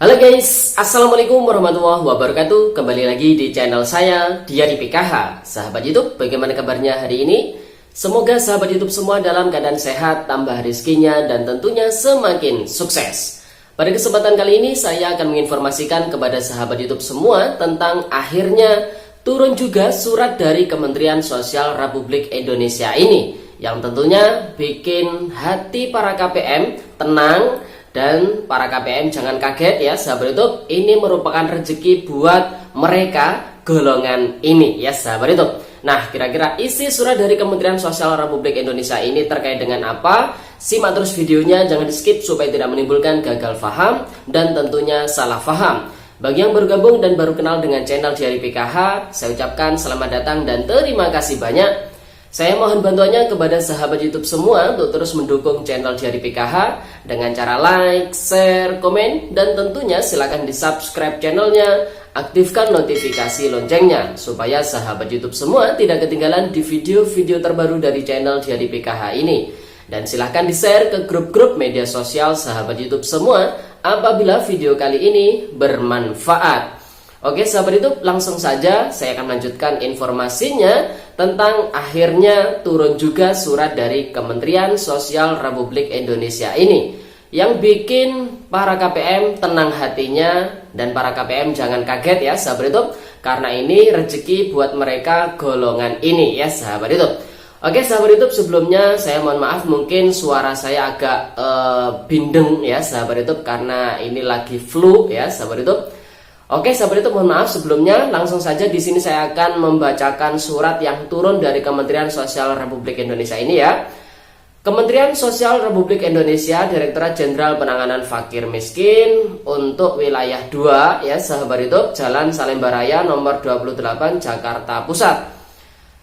Halo guys, Assalamualaikum warahmatullahi wabarakatuh. Kembali lagi di channel saya, Dia di PKH. Sahabat YouTube, bagaimana kabarnya hari ini? Semoga sahabat YouTube semua dalam keadaan sehat, tambah rezekinya, dan tentunya semakin sukses. Pada kesempatan kali ini, saya akan menginformasikan kepada sahabat YouTube semua tentang akhirnya turun juga surat dari Kementerian Sosial Republik Indonesia ini, yang tentunya bikin hati para KPM tenang. Dan para KPM jangan kaget ya sahabat YouTube, ini merupakan rezeki buat mereka golongan ini ya sahabat YouTube. Nah, kira-kira isi surat dari Kementerian Sosial Republik Indonesia ini terkait dengan apa? Simak terus videonya, jangan di skip supaya tidak menimbulkan gagal paham dan tentunya salah paham. Bagi yang baru gabung dan baru kenal dengan channel Diari PKH, saya ucapkan selamat datang dan terima kasih banyak. Saya mohon bantuannya kepada sahabat YouTube semua untuk terus mendukung channel Diari PKH dengan cara like, share, komen, dan tentunya silakan di subscribe channelnya, aktifkan notifikasi loncengnya supaya sahabat YouTube semua tidak ketinggalan di video-video terbaru dari channel Diari PKH ini. Dan silahkan di share ke grup-grup media sosial sahabat YouTube semua apabila video kali ini bermanfaat. Oke sahabat YouTube, langsung saja saya akan melanjutkan informasinya tentang akhirnya turun juga surat dari Kementerian Sosial Republik Indonesia ini, yang bikin para KPM tenang hatinya dan para KPM jangan kaget ya sahabat YouTube, karena ini rezeki buat mereka golongan ini ya sahabat YouTube. Oke sahabat YouTube, sebelumnya saya mohon maaf mungkin suara saya agak bindeng ya sahabat YouTube, karena ini lagi flu ya sahabat YouTube. Oke sahabat YouTube, mohon maaf sebelumnya. Langsung saja di sini saya akan membacakan surat yang turun dari Kementerian Sosial Republik Indonesia ini ya. Kementerian Sosial Republik Indonesia, Direktorat Jenderal Penanganan Fakir Miskin untuk wilayah 2 ya sahabat YouTube, Jalan Salemba Raya nomor 28 Jakarta Pusat.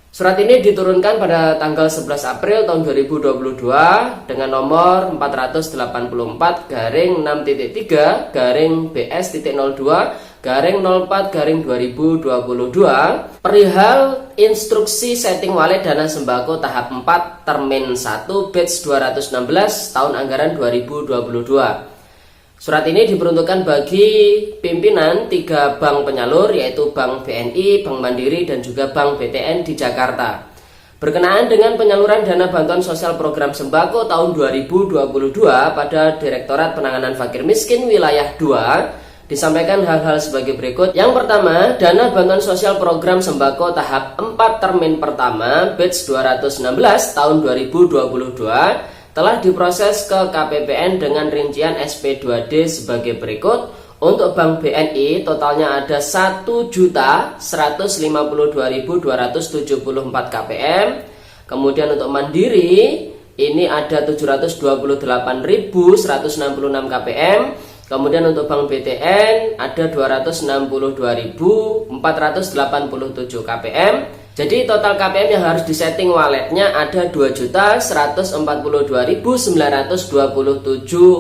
Surat ini diturunkan pada tanggal 11 April tahun 2022 dengan nomor 488-BS.02/04/2022 perihal instruksi setting wallet dana sembako tahap 4 termin 1 batch 216 tahun anggaran 2022. Surat ini diperuntukkan bagi pimpinan 3 bank penyalur, yaitu Bank BNI, Bank Mandiri, dan juga Bank BTN di Jakarta. Berkenaan dengan penyaluran dana bantuan sosial program sembako tahun 2022 pada Direktorat Penanganan Fakir Miskin wilayah 2, disampaikan hal-hal sebagai berikut. Yang pertama, dana bantuan sosial program sembako tahap 4 termin pertama batch 216 tahun 2022 telah diproses ke KPPN dengan rincian SP2D sebagai berikut. Untuk Bank BNI totalnya ada 1.152.274 KPM. Kemudian untuk Mandiri ini ada 728.166 KPM. Kemudian untuk Bank BTN ada 262.487 KPM. Jadi total KPM yang harus disetting walletnya ada 2.142.927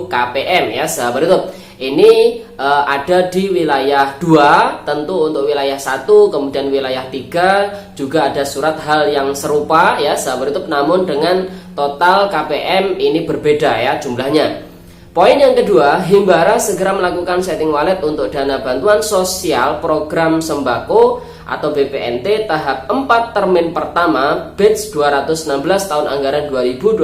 KPM ya sahabat YouTube. Ini ada di wilayah 2, tentu untuk wilayah 1, kemudian wilayah 3 juga ada surat hal yang serupa ya sahabat YouTube, namun dengan total KPM ini berbeda ya jumlahnya. Poin yang kedua, Himbara segera melakukan setting wallet untuk dana bantuan sosial program sembako atau BPNT tahap 4 termin pertama batch 216 tahun anggaran 2022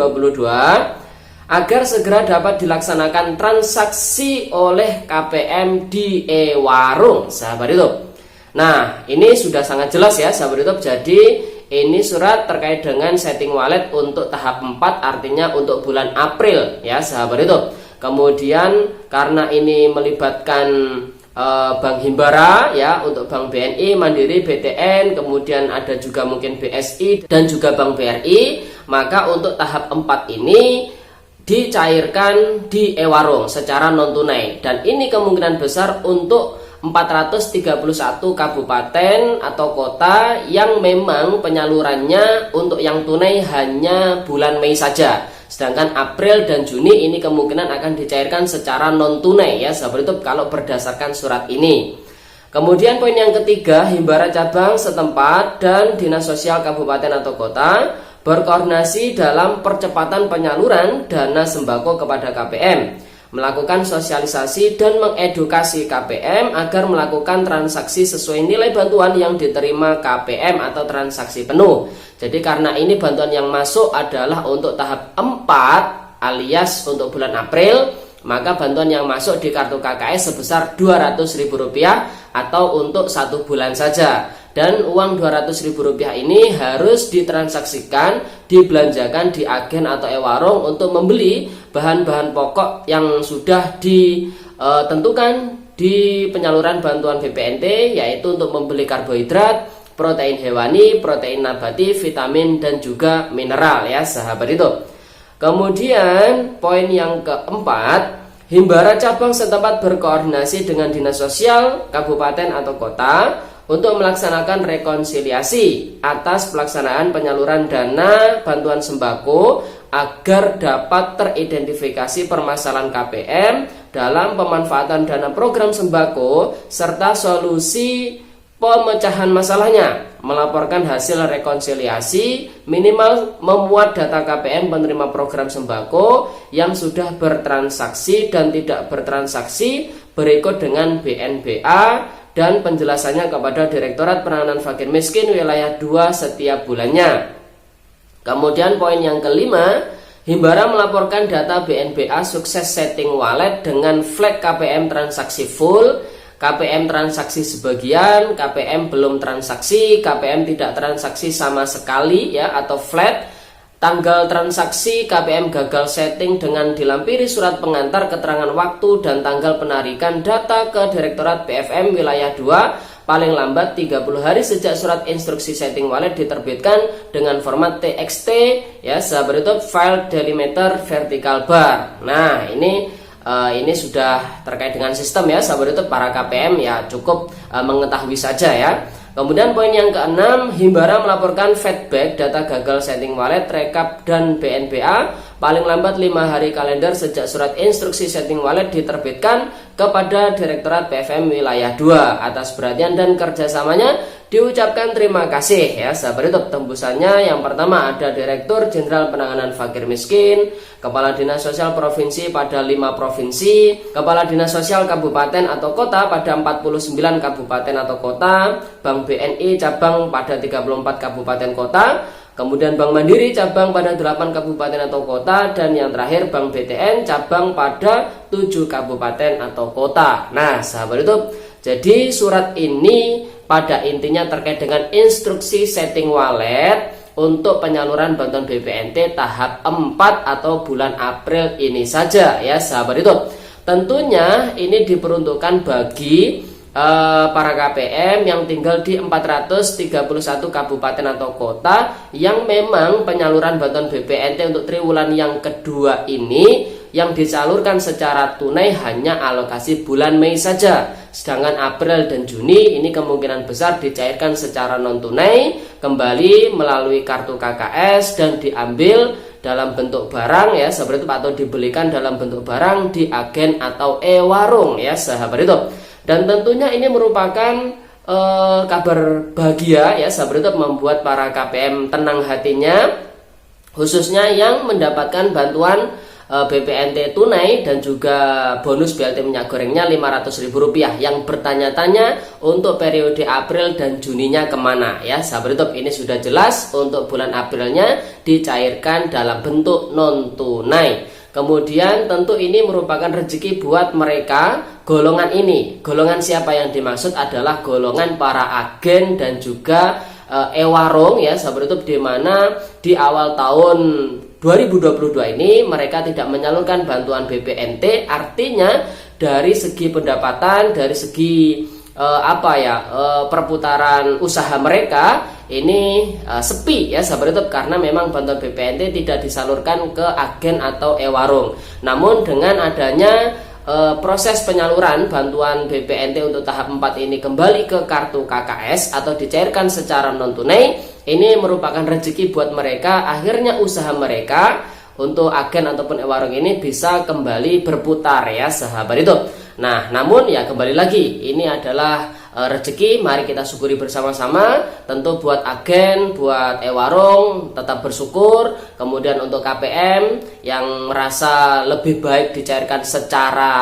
agar segera dapat dilaksanakan transaksi oleh KPM di e-warung sahabat YouTube. Nah, ini sudah sangat jelas ya sahabat YouTube. Jadi ini surat terkait dengan setting wallet untuk tahap 4, artinya untuk bulan April ya sahabat YouTube. Kemudian karena ini melibatkan Bank Himbara ya, untuk Bank BNI, Mandiri, BTN, kemudian ada juga mungkin BSI dan juga Bank BRI, maka untuk tahap 4 ini dicairkan di e-warung secara non tunai, dan ini kemungkinan besar untuk 431 kabupaten atau kota yang memang penyalurannya untuk yang tunai hanya bulan Mei saja. Sedangkan April dan Juni ini kemungkinan akan dicairkan secara non tunai ya sahabat YouTube kalau berdasarkan surat ini. Kemudian poin yang ketiga, Himbara cabang setempat dan Dinas Sosial Kabupaten atau Kota berkoordinasi dalam percepatan penyaluran dana sembako kepada KPM. melakukan sosialisasi dan mengedukasi KPM agar melakukan transaksi sesuai nilai bantuan yang diterima KPM atau transaksi penuh. Jadi karena ini bantuan yang masuk adalah untuk tahap 4 alias untuk bulan April, maka bantuan yang masuk di kartu KKS sebesar Rp200.000 atau untuk 1 bulan saja. Dan uang Rp200.000 ini harus ditransaksikan, dibelanjakan di agen atau e-warung untuk membeli bahan-bahan pokok yang sudah ditentukan di penyaluran bantuan BPNT, yaitu untuk membeli karbohidrat, protein hewani, protein nabati, vitamin dan juga mineral ya sahabat itu. Kemudian poin yang keempat, Himbara cabang setempat berkoordinasi dengan dinas sosial, kabupaten atau kota untuk melaksanakan rekonsiliasi atas pelaksanaan penyaluran dana bantuan sembako agar dapat teridentifikasi permasalahan KPM dalam pemanfaatan dana program sembako serta solusi pemecahan masalahnya, melaporkan hasil rekonsiliasi, minimal memuat data KPM penerima program sembako yang sudah bertransaksi dan tidak bertransaksi berikut dengan BNBA dan penjelasannya kepada Direktorat Penanganan Fakir Miskin Wilayah 2 setiap bulannya. Kemudian poin yang kelima, Himbara melaporkan data BNBA sukses setting wallet dengan flag KPM transaksi full, KPM transaksi sebagian, KPM belum transaksi, KPM tidak transaksi sama sekali ya atau flat. Tanggal transaksi KPM gagal setting dengan dilampiri surat pengantar keterangan waktu dan tanggal penarikan data ke Direktorat PFM Wilayah 2 paling lambat 30 hari sejak surat instruksi setting wallet diterbitkan dengan format TXT ya sahabat YouTube, file delimiter vertical bar. Nah, ini sudah terkait dengan sistem ya sahabat YouTube, para KPM ya cukup mengetahui saja ya. Kemudian poin yang keenam, Himbara melaporkan feedback data gagal setting wallet, rekap dan BNBA paling lambat 5 hari kalender sejak surat instruksi setting wallet diterbitkan kepada Direktorat PFM Wilayah 2. Atas perhatian dan kerjasamanya diucapkan terima kasih ya sahabat YouTube. Tembusannya yang pertama ada Direktur Jenderal Penanganan Fakir Miskin, Kepala Dinas Sosial Provinsi pada 5 provinsi, Kepala Dinas Sosial Kabupaten atau Kota pada 49 kabupaten atau kota, Bank BNI cabang pada 34 kabupaten kota, kemudian Bank Mandiri cabang pada 8 kabupaten atau kota, dan yang terakhir Bank BTN cabang pada 7 kabupaten atau kota. Nah sahabat YouTube, jadi surat ini pada intinya terkait dengan instruksi setting wallet untuk penyaluran bantuan BPNT tahap 4 atau bulan April ini saja ya sahabat YouTube. Tentunya ini diperuntukkan bagi para KPM yang tinggal di 431 kabupaten atau kota yang memang penyaluran bantuan BPNT untuk triwulan yang kedua ini yang disalurkan secara tunai hanya alokasi bulan Mei saja. Sedangkan April dan Juni ini kemungkinan besar dicairkan secara non tunai kembali melalui kartu KKS dan diambil dalam bentuk barang ya sahabat itu, atau dibelikan dalam bentuk barang di agen atau e-warung ya sahabat itu. Dan tentunya ini merupakan kabar bahagia ya sahabat itu, membuat para KPM tenang hatinya, khususnya yang mendapatkan bantuan BPNT tunai dan juga bonus BLT minyak gorengnya Rp500.000 yang bertanya-tanya untuk periode April dan Juninya kemana ya sahabat YouTube. Ini sudah jelas untuk bulan Aprilnya dicairkan dalam bentuk non tunai. Kemudian tentu ini merupakan rezeki buat mereka golongan ini. Golongan siapa yang dimaksud adalah golongan para agen dan juga e-warung ya sahabat YouTube, di mana di awal tahun 2022 ini mereka tidak menyalurkan bantuan BPNT, artinya dari segi pendapatan, dari segi perputaran usaha mereka ini sepi ya sahabat YouTube, karena memang bantuan BPNT tidak disalurkan ke agen atau e-warung. Namun dengan adanya proses penyaluran bantuan BPNT untuk tahap 4 ini kembali ke kartu KKS atau dicairkan secara non tunai, ini merupakan rezeki buat mereka. Akhirnya usaha mereka untuk agen ataupun e-warung ini bisa kembali berputar ya sahabat itu. Nah namun ya kembali lagi, ini adalah rezeki, mari kita syukuri bersama-sama. Tentu buat agen, buat warung tetap bersyukur. Kemudian untuk KPM yang merasa lebih baik dicairkan secara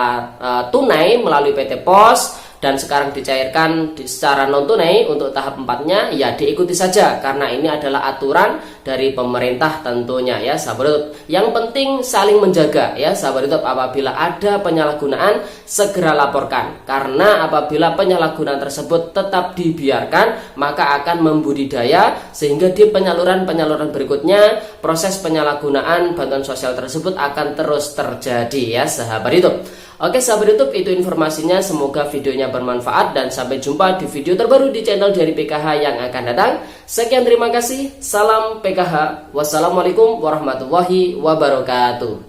tunai melalui PT Pos dan sekarang dicairkan secara non tunai untuk tahap 4-nya, ya diikuti saja karena ini adalah aturan dari pemerintah tentunya ya sahabat YouTube. Yang penting saling menjaga ya sahabat YouTube. Apabila ada penyalahgunaan segera laporkan, karena apabila penyalahgunaan tersebut tetap dibiarkan maka akan membudidaya sehingga di penyaluran berikutnya proses penyalahgunaan bantuan sosial tersebut akan terus terjadi ya sahabat YouTube. Oke sahabat YouTube, itu informasinya, semoga videonya bermanfaat dan sampai jumpa di video terbaru di channel dari PKH yang akan datang. Sekian, terima kasih, salam PKH, wassalamualaikum warahmatullahi wabarakatuh.